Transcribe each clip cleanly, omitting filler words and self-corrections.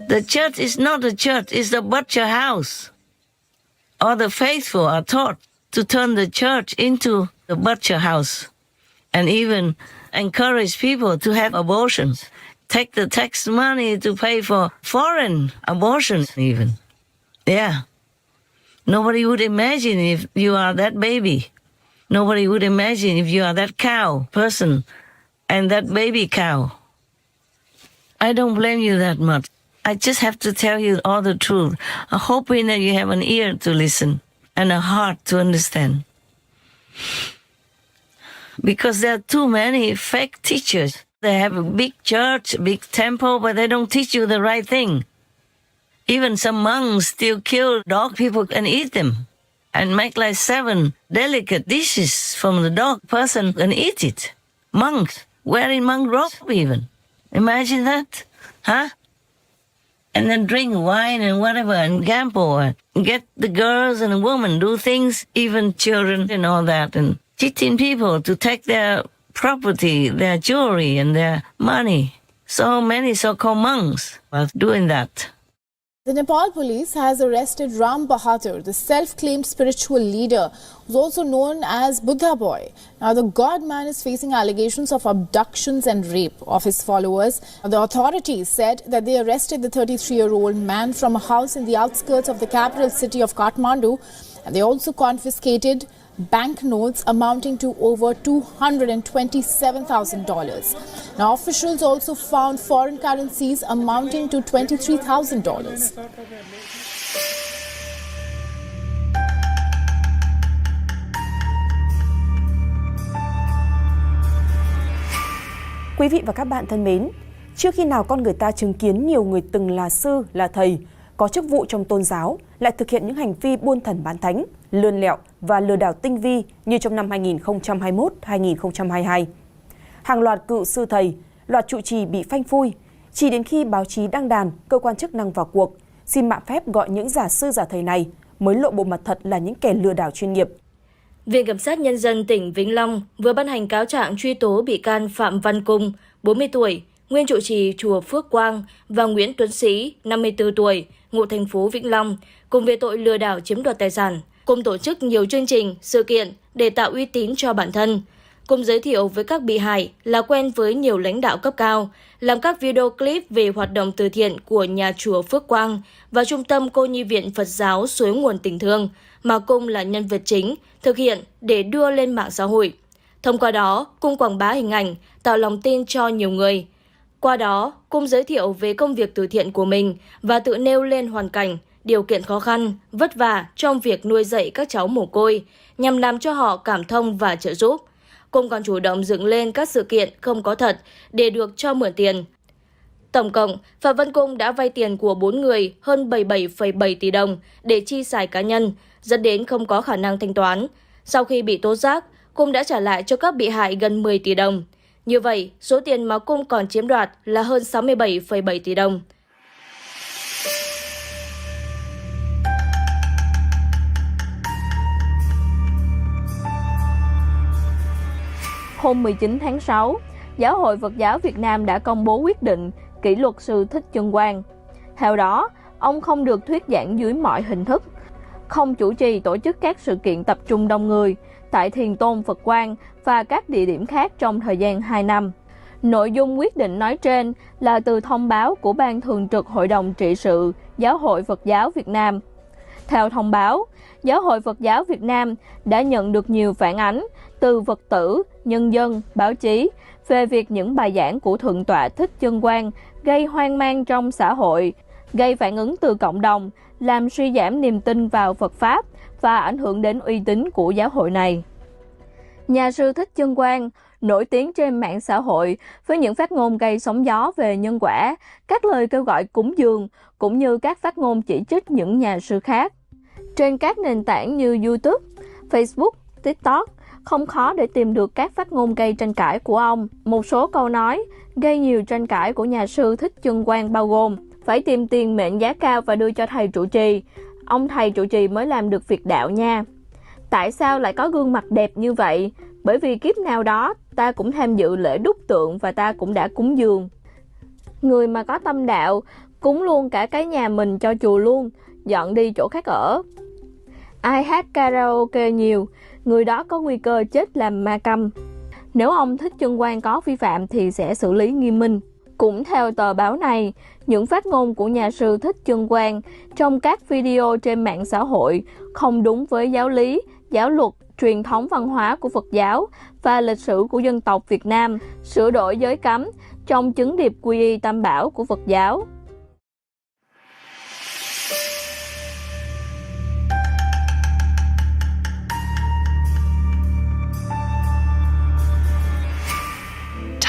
The church is not a church, it's a butcher house. All the faithful are taught to turn the church into the butcher house and even encourage people to have abortions. Take the tax money to pay for foreign abortions even. Yeah. Nobody would imagine if you are that baby. Nobody would imagine if you are that cow person and that baby cow. I don't blame you that much. I just have to tell you all the truth, hoping that you have an ear to listen and a heart to understand. Because there are too many fake teachers. They have a big church, big temple, but they don't teach you the right thing. Even some monks still kill dog people and eat them and make like 7 delicate dishes from the dog person and eat it. Monks, wearing monk robe even. Imagine that, huh? And then drink wine and whatever and gamble and get the girls and the women do things, even children and all that, and cheating people to take their property, their jewelry and their money. So many so-called monks are doing that. The Nepal police has arrested Ram Bahadur, the self-claimed spiritual leader, who's also known as Buddha Boy. Now, the God man is facing allegations of abductions and rape of his followers. The authorities said that they arrested the 33-year-old man from a house in the outskirts of the capital city of Kathmandu, and they also confiscated banknotes amounting to over $227,000. Now, officials also found foreign currencies amounting to $23,000. Quý vị và các bạn thân mến, trước khi nào con người ta chứng kiến nhiều người từng là sư, là thầy, có chức vụ trong tôn giáo lại thực hiện những hành vi buôn thần bán thánh, lươn lẹo và lừa đảo tinh vi như trong năm 2021-2022. Hàng loạt cựu sư thầy, loạt trụ trì bị phanh phui, chỉ đến khi báo chí đăng đàn, cơ quan chức năng vào cuộc, xin mạn phép gọi những giả sư giả thầy này mới lộ bộ mặt thật là những kẻ lừa đảo chuyên nghiệp. Viện Kiểm sát Nhân dân tỉnh Vĩnh Long vừa ban hành cáo trạng truy tố bị can Phạm Văn Cung, 40 tuổi, nguyên trụ trì chùa Phước Quang và Nguyễn Tuấn Sĩ, 54 tuổi, ngụ thành phố Vĩnh Long, cùng về tội lừa đảo chiếm đoạt tài sản, cùng tổ chức nhiều chương trình, sự kiện để tạo uy tín cho bản thân, cùng giới thiệu với các bị hại là quen với nhiều lãnh đạo cấp cao, làm các video clip về hoạt động từ thiện của nhà chùa Phước Quang và Trung tâm Cô nhi viện Phật giáo Suối Nguồn Tình Thương, mà Cung là nhân vật chính thực hiện để đưa lên mạng xã hội. Thông qua đó, Cung quảng bá hình ảnh, tạo lòng tin cho nhiều người. Qua đó, Cung giới thiệu về công việc từ thiện của mình và tự nêu lên hoàn cảnh, điều kiện khó khăn, vất vả trong việc nuôi dạy các cháu mồ côi, nhằm làm cho họ cảm thông và trợ giúp. Cung còn chủ động dựng lên các sự kiện không có thật để được cho mượn tiền. Tổng cộng, Phạm Văn Cung đã vay tiền của 4 người hơn 77,7 tỷ đồng để chi xài cá nhân, dẫn đến không có khả năng thanh toán. Sau khi bị tố giác, Cung đã trả lại cho các bị hại gần 10 tỷ đồng. Như vậy, số tiền mà Cung còn chiếm đoạt là hơn 67,7 tỷ đồng. Hôm 19 tháng 6, Giáo hội Phật giáo Việt Nam đã công bố quyết định kỷ luật sư Thích Chân Quang. Theo đó, ông không được thuyết giảng dưới mọi hình thức, không chủ trì tổ chức các sự kiện tập trung đông người tại Thiền Tôn Phật Quang và các địa điểm khác trong thời gian 2 năm. Nội dung quyết định nói trên là từ thông báo của Ban Thường trực Hội đồng Trị sự Giáo hội Phật giáo Việt Nam. Theo thông báo, Giáo hội Phật giáo Việt Nam đã nhận được nhiều phản ánh từ Phật tử, nhân dân, báo chí về việc những bài giảng của Thượng tọa Thích Chân Quang gây hoang mang trong xã hội, gây phản ứng từ cộng đồng, làm suy giảm niềm tin vào Phật Pháp và ảnh hưởng đến uy tín của giáo hội này. Nhà sư Thích Chân Quang nổi tiếng trên mạng xã hội với những phát ngôn gây sóng gió về nhân quả, các lời kêu gọi cúng dường, cũng như các phát ngôn chỉ trích những nhà sư khác. Trên các nền tảng như YouTube, Facebook, TikTok, không khó để tìm được các phát ngôn gây tranh cãi của ông. Một số câu nói gây nhiều tranh cãi của nhà sư Thích Chân Quang bao gồm: phải tìm tiền mệnh giá cao và đưa cho thầy trụ trì, ông thầy trụ trì mới làm được việc đạo nha. Tại sao lại có gương mặt đẹp như vậy? Bởi vì kiếp nào đó ta cũng tham dự lễ đúc tượng và ta cũng đã cúng dường. Người mà có tâm đạo cúng luôn cả cái nhà mình cho chùa luôn, dọn đi chỗ khác ở. Ai hát karaoke nhiều, người đó có nguy cơ chết làm ma câm. Nếu ông Thích Chân Quang có vi phạm thì sẽ xử lý nghiêm minh. Cũng theo tờ báo này, những phát ngôn của nhà sư Thích Chân Quang trong các video trên mạng xã hội không đúng với giáo lý, giáo luật, truyền thống văn hóa của Phật giáo và lịch sử của dân tộc Việt Nam, sửa đổi giới cấm trong chứng điệp quy y tam bảo của Phật giáo.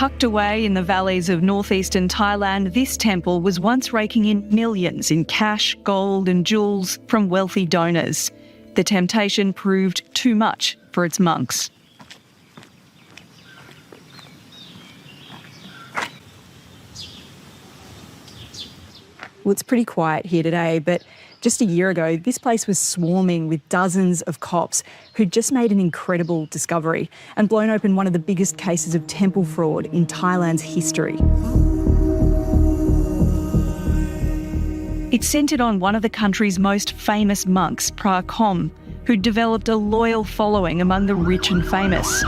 Tucked away in the valleys of northeastern Thailand, this temple was once raking in millions in cash, gold and jewels from wealthy donors. The temptation proved too much for its monks. Well, it's pretty quiet here today, but just a year ago, this place was swarming with dozens of cops who'd just made an incredible discovery and blown open one of the biggest cases of temple fraud in Thailand's history. It centred on one of the country's most famous monks, Pra Kom, who'd developed a loyal following among the rich and famous.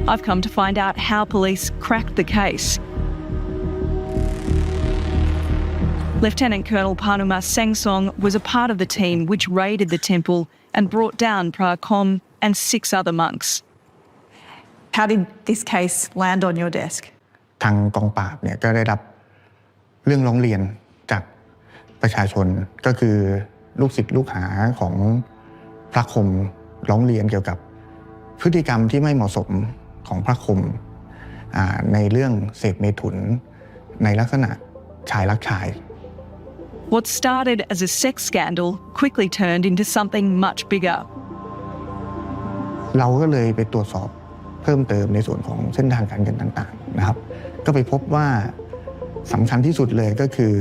I've come to find out how police cracked the case. Lieutenant Colonel Panuma Sangsong was a part of the team which raided the temple and brought down Pra Kom and 6 other monks. How did this case land on your desk? ทางกองปราบเนี่ยก็ได้รับเรื่องร้องเรียนจากประชาชนก็คือลูกศิษย์ลูกหาของพระคมร้องเรียนเกี่ยวกับพฤติกรรมที่ไม่เหมาะสมของพระคมในเรื่องเสพเมถุนในลักษณะชายรักชาย What started as a sex scandal quickly turned into something much bigger. เราก็เลยไปตรวจสอบเพิ่มเติมในส่วนของเส้นทางการเงินต่างๆนะครับก็ไปพบว่าสำคัญที่สุดเลยก็คือ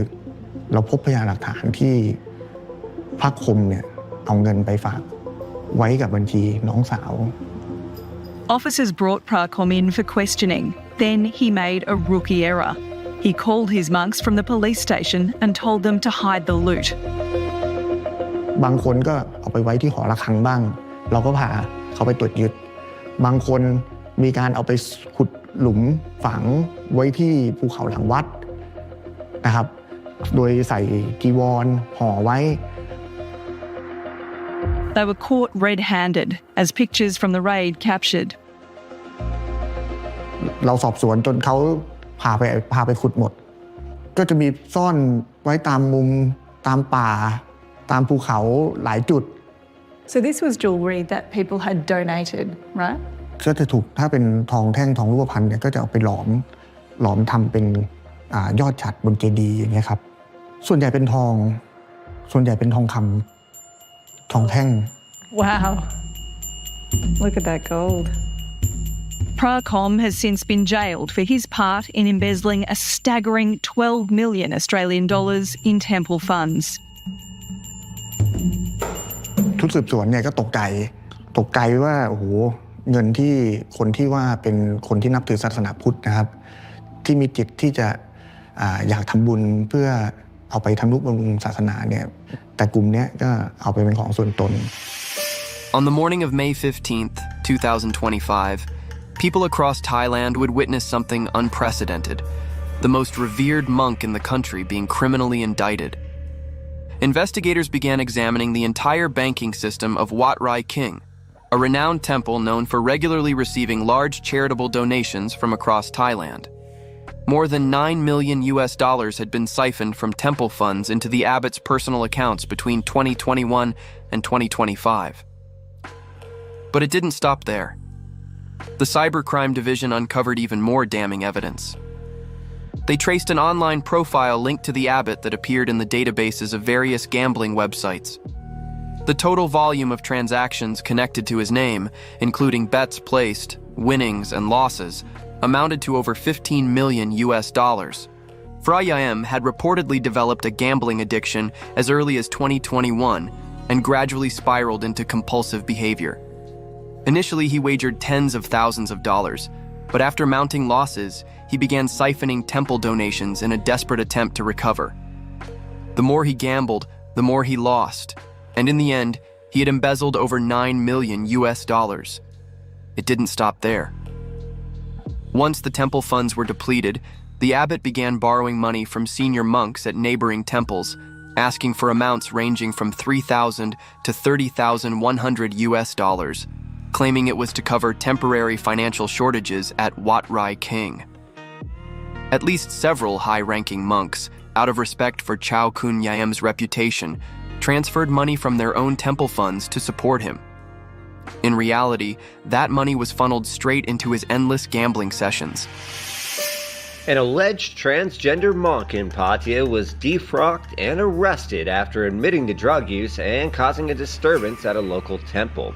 เราพบพยานหลักฐานที่พระคมเนี่ยเอาเงินไปฝากไว้กับบัญชีน้องสาว Officers brought Pra Kom in for questioning. Then he made a rookie error. He called his monks from the police station and told them to hide the loot. บางคนก็เอาไปไว้ที่หอระฆังบ้างเราก็พาเขาไปตรวจยึดบางคนมีการเอาไปขุดหลุมฝังไว้ที่ภูเขาหลังวัดนะครับโดยใส่จีวรห่อไว้ They were caught red-handed, as pictures from the raid captured. เราสอบสวนจนเขาพาไปขุดหมดก็จะมีซ่อนไว้ตามมุมตามป่าตามภูเขาหลายจุด So this was jewellery that people had donated, right? ก็จะถูกถ้าเป็นทองแท่งทองรูปพรรณเนี่ยก็จะเอาไปหลอมทำเป็นยอดฉัตรบนเจดีย์อย่างเงี้ยครับส่วนใหญ่เป็นทองส่วนใหญ่เป็นทองคำทองแท่ง Wow. Look at that gold. Pra Kom has since been jailed for his part in embezzling a staggering 12 million Australian dollars in temple funds. ทุกสืบสวนเนี่ยก็ตกใจว่าโอ้โหเงินที่คนที่ว่าเป็นคนที่นับถือศาสนาพุทธนะครับที่มีจิตที่จะอยากทำบุญเพื่อเอาไปทำนุบำรุงศาสนาเนี่ยแต่กลุ่มเนี้ยก็เอาไปเป็นของส่วนตน On the morning of May 15th, 2025, people across Thailand would witness something unprecedented, the most revered monk in the country being criminally indicted. Investigators began examining the entire banking system of Wat Rai King, a renowned temple known for regularly receiving large charitable donations from across Thailand. More than $9 million had been siphoned from temple funds into the abbot's personal accounts between 2021 and 2025. But it didn't stop there. The Cybercrime Division uncovered even more damning evidence. They traced an online profile linked to the abbot that appeared in the databases of various gambling websites. The total volume of transactions connected to his name, including bets placed, winnings, and losses, amounted to over $15 million. Fra Yaem had reportedly developed a gambling addiction as early as 2021 and gradually spiraled into compulsive behavior. Initially, he wagered tens of thousands of dollars, But after mounting losses, he began siphoning temple donations in a desperate attempt to recover. The more he gambled, the more he lost, and in the end, he had embezzled over $9 million US. It didn't stop there. Once the temple funds were depleted, the abbot began borrowing money from senior monks at neighboring temples, asking for amounts ranging from $3,000 to $30,100 US, claiming it was to cover temporary financial shortages at Wat Rai King. At least several high-ranking monks, out of respect for Chow Kun Yam's reputation, transferred money from their own temple funds to support him. In reality, that money was funneled straight into his endless gambling sessions. An alleged transgender monk in Pattaya was defrocked and arrested after admitting to drug use and causing a disturbance at a local temple.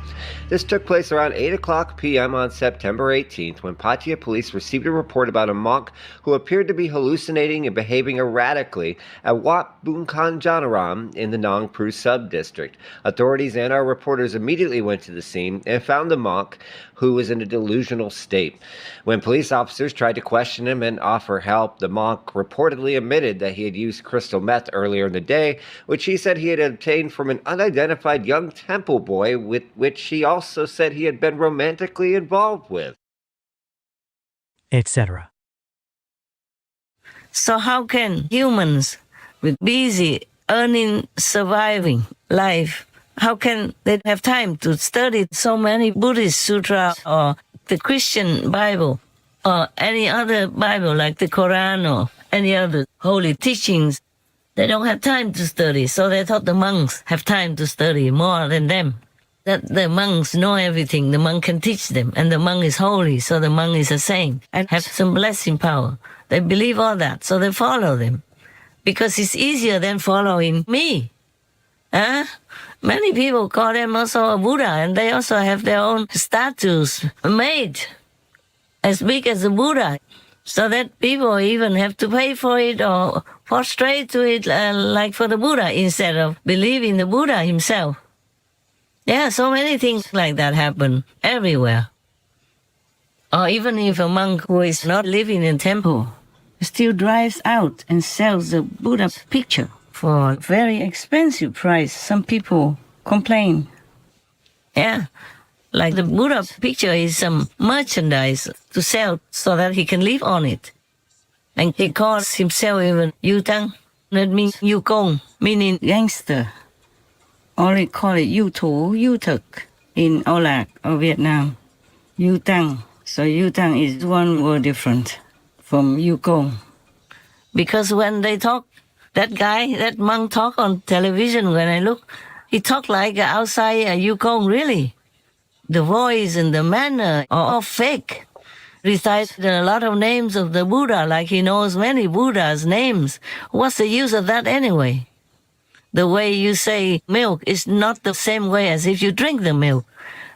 This took place around 8 o'clock p.m. on September 18th when Pattaya police received a report about a monk who appeared to be hallucinating and behaving erratically at Wat Bungkan Janaram in the Nong Pru sub-district. Authorities and our reporters immediately went to the scene and found the monk, who was in a delusional state. When police officers tried to question him and offer help, the monk reportedly admitted that he had used crystal meth earlier in the day, which he said he had obtained from an unidentified young temple boy with which he also said he had been romantically involved with, etc. So how can humans with busy earning, surviving life, how can they have time to study so many Buddhist sutra or the Christian Bible or any other Bible like the Quran or any other holy teachings? They don't have time to study, so they thought the monks have time to study more than them. That the monks know everything, the monk can teach them, and the monk is holy, so the monk is a saint and have some blessing power. They believe all that, so they follow them. Because it's easier than following me. Huh? Many people call them also a Buddha, and they also have their own statues made as big as a Buddha, so that people even have to pay for it or prostrate to it like for the Buddha instead of believing the Buddha himself. Yeah, so many things like that happen everywhere. Or even if a monk who is not living in temple still drives out and sells the Buddha picture for a very expensive price, some people complain. Yeah, like the Buddha picture is some merchandise to sell so that he can live on it. And he calls himself even Yu Tang, that means Yu Kong, meaning gangster. Or they call it Yu Tu, Yu Thực in Olac or Vietnam. Yu Tang. So Yu Tang is one word different from Yu Kong. Because when they talk, that monk talk on television, when I look, he talk like outside Yu Kong, really. The voice and the manner are all fake. Recites a lot of names of the Buddha, like he knows many Buddhas' names. What's the use of that anyway? The way you say milk is not the same way as if you drink the milk.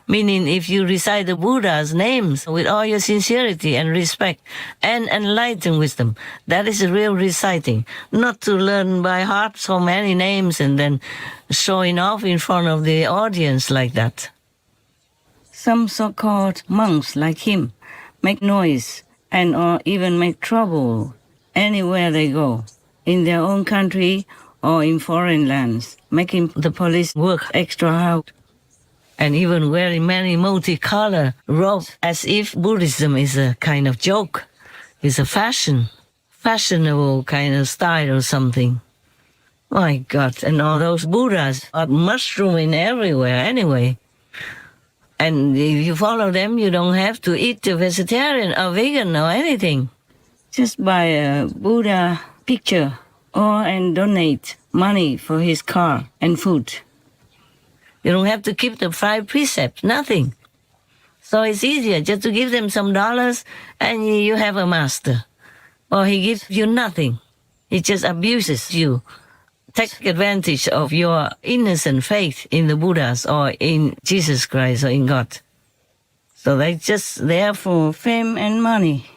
Meaning if you recite the Buddha's names with all your sincerity and respect and enlightened wisdom, that is real reciting. Not to learn by heart so many names and then showing off in front of the audience like that. Some so-called monks like him make noise and or even make trouble anywhere they go, in their own country or in foreign lands, making the police work extra hard. And even wearing many multicolored robes as if Buddhism is a kind of joke. It's a fashionable kind of style or something. My God, and all those Buddhas are mushrooming everywhere anyway. And if you follow them, you don't have to eat a vegetarian or vegan or anything. Just buy a Buddha picture and donate money for his car and food. You don't have to keep the 5 precepts, nothing. So it's easier just to give them some dollars and you have a master. Or he gives you nothing. He just abuses you. Take advantage of your innocent faith in the Buddhas or in Jesus Christ or in God. So they're just there for fame and money.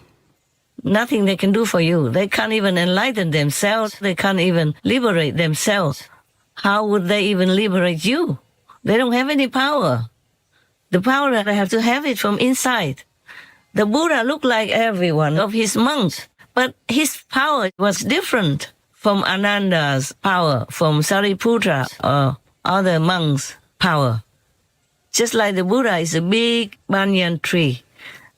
Nothing they can do for you. They can't even enlighten themselves. They can't even liberate themselves. How would they even liberate you? They don't have any power. The power, they have to have it from inside. The Buddha looked like every one of his monks, but his power was different from Ananda's power, from Sariputra or other monks' power. Just like the Buddha is a big banyan tree,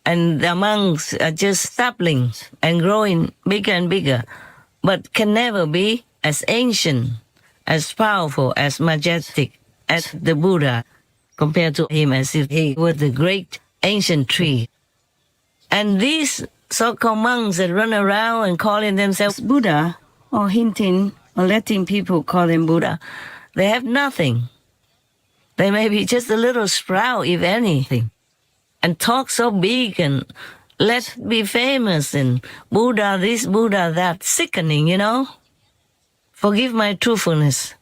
and the monks are just saplings and growing bigger and bigger, but can never be as ancient, as powerful, as majestic as the Buddha, compared to him as if he were the great ancient tree. And these so-called monks that run around and calling themselves Buddha, or hinting or letting people call them Buddha, they have nothing. They may be just a little sprout, if anything, and talk so big and let's be famous and Buddha this, Buddha that. Sickening, you know? Forgive my truthfulness,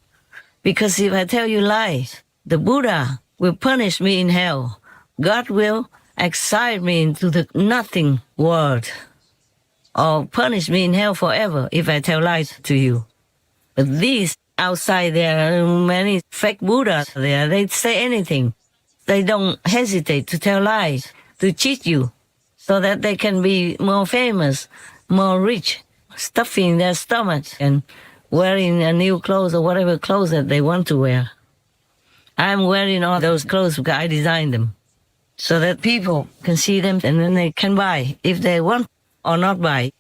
because if I tell you lies, the Buddha will punish me in hell. God will exile me into the nothing world, or punish me in hell forever if I tell lies to you. But these outside, there are many fake Buddhas there. They say anything. They don't hesitate to tell lies, to cheat you, so that they can be more famous, more rich, stuffing their stomachs and wearing a new clothes or whatever clothes that they want to wear. I'm wearing all those clothes because I designed them, so that people can see them and then they can buy if they want or not buy.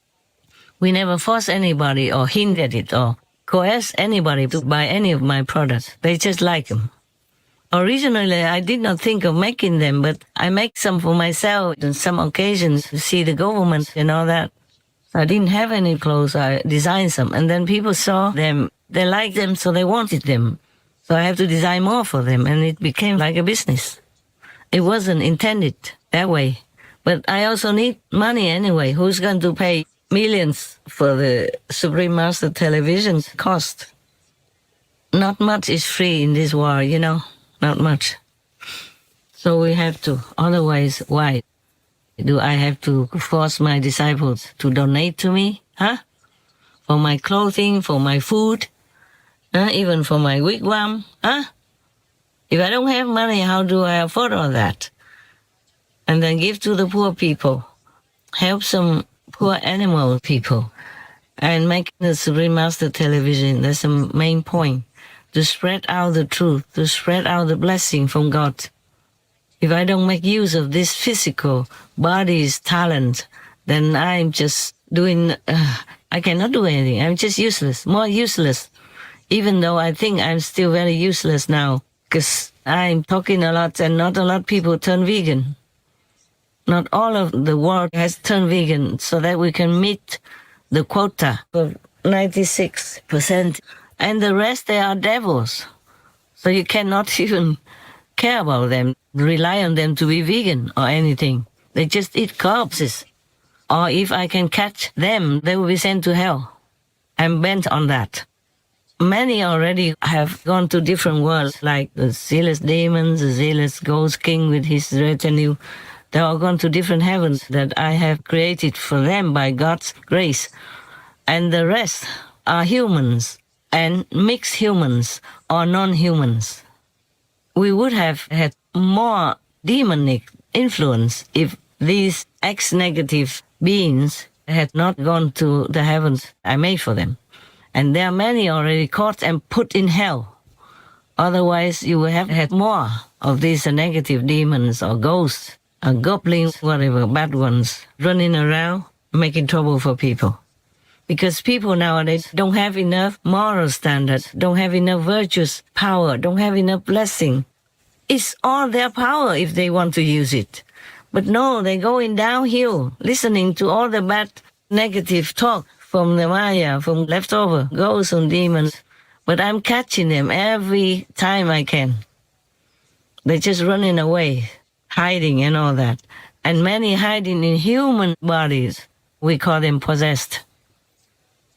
We never force anybody or hint at it or coerce anybody to buy any of my products. They just like them. Originally, I did not think of making them, but I make some for myself on some occasions to see the government and all that. I didn't have any clothes. I designed some, and then people saw them. They liked them, so they wanted them. So I have to design more for them, and it became like a business. It wasn't intended that way. But I also need money anyway. Who's going to pay millions for the Supreme Master Television cost? Not much is free in this war, you know, not much. So we have to, otherwise why do I have to force my disciples to donate to me, huh? For my clothing, for my food, even for my wigwam, huh? If I don't have money, how do I afford all that? And then give to the poor people, help some poor animal people, and make the Supreme Master Television, that's the main point, to spread out the truth, to spread out the blessing from God. If I don't make use of this physical body's talent, then I'm just doing, I cannot do anything. I'm just useless, more useless, even though I think I'm still very useless now, because I'm talking a lot and not a lot of people turn vegan. Not all of the world has turned vegan so that we can meet the quota of 96%. And the rest, they are devils. So you cannot even care about them, rely on them to be vegan or anything. They just eat corpses. Or if I can catch them, they will be sent to hell. I'm bent on that. Many already have gone to different worlds, like the zealous demons, the zealous ghost king with his retinue. They all gone to different heavens that I have created for them by God's grace. And the rest are humans and mixed humans or non-humans. We would have had more demonic influence if these ex-negative beings had not gone to the heavens I made for them. And there are many already caught and put in hell. Otherwise, you would have had more of these negative demons or ghosts, or goblins, whatever, bad ones, running around, making trouble for people. Because people nowadays don't have enough moral standards, don't have enough virtuous power, don't have enough blessing. It's all their power if they want to use it. But no, they're going downhill, listening to all the bad negative talk from the Maya, from leftover ghosts and demons. But I'm catching them every time I can. They're just running away, hiding and all that. And many hiding in human bodies. We call them possessed.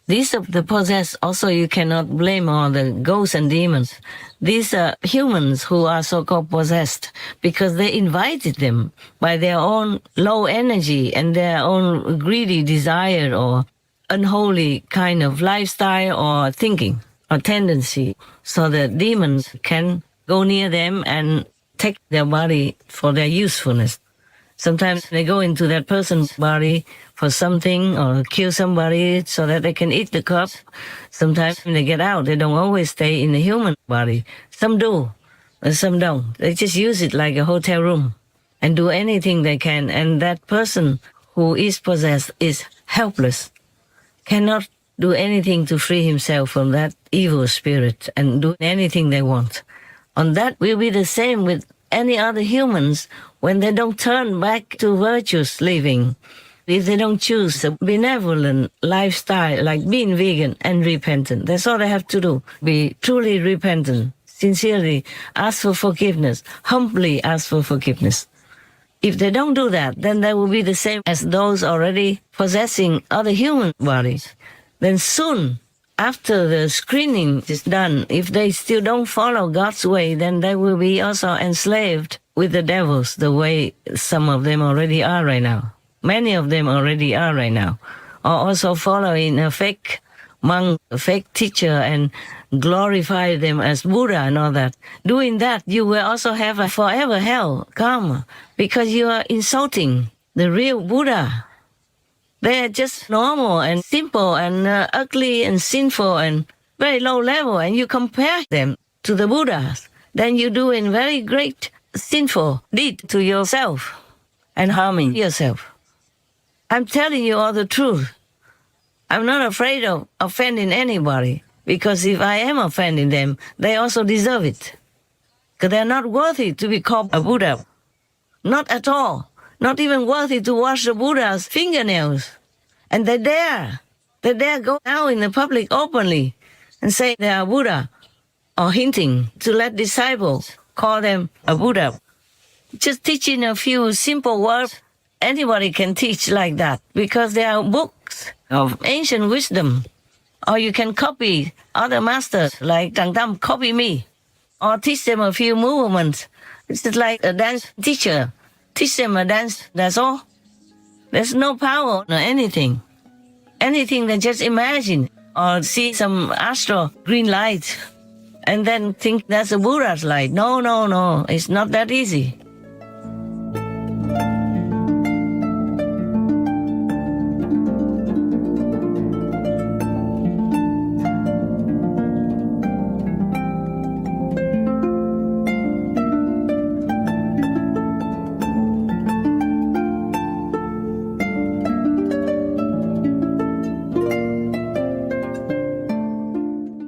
These are the possessed. Also, you cannot blame all the ghosts and demons. These are humans who are so-called possessed because they invited them by their own low energy and their own greedy desire or unholy kind of lifestyle or thinking or tendency. So the demons can go near them and take their body for their usefulness. Sometimes they go into that person's body for something or kill somebody so that they can eat the corpse. Sometimes when they get out, they don't always stay in the human body. Some do, and some don't. They just use it like a hotel room and do anything they can. And that person who is possessed is helpless, cannot do anything to free himself from that evil spirit and do anything they want. And that will be the same with any other humans when they don't turn back to virtuous living. If they don't choose a benevolent lifestyle like being vegan and repentant, that's all they have to do. Be truly repentant, sincerely ask for forgiveness, humbly ask for forgiveness. If they don't do that, then they will be the same as those already possessing other human bodies. Then soon, after the screening is done, if they still don't follow God's way, then they will be also enslaved with the devils, the way some of them already are right now. Many of them already are right now. Or also following a fake monk, a fake teacher, and glorify them as Buddha and all that. Doing that, you will also have a forever hell karma, because you are insulting the real Buddha. They are just normal and simple and ugly and sinful and very low level, and you compare them to the Buddhas. Then you're doing very great sinful deed to yourself and harming yourself. I'm telling you all the truth. I'm not afraid of offending anybody, because if I am offending them, they also deserve it. Because they're not worthy to be called a Buddha. Not at all. Not even worthy to wash the Buddha's fingernails. And they dare go out in the public openly and say they are Buddha, or hinting to let disciples call them a Buddha. Just teaching a few simple words, anybody can teach like that, because there are books of ancient wisdom. Or you can copy other masters, like Tang Tam, copy me. Or teach them a few movements. It's just like a dance teacher. Teach them a dance, that's all. There's no power or anything. Anything they just imagine or see some astral green light and then think that's a Buddha's light. No, it's not that easy.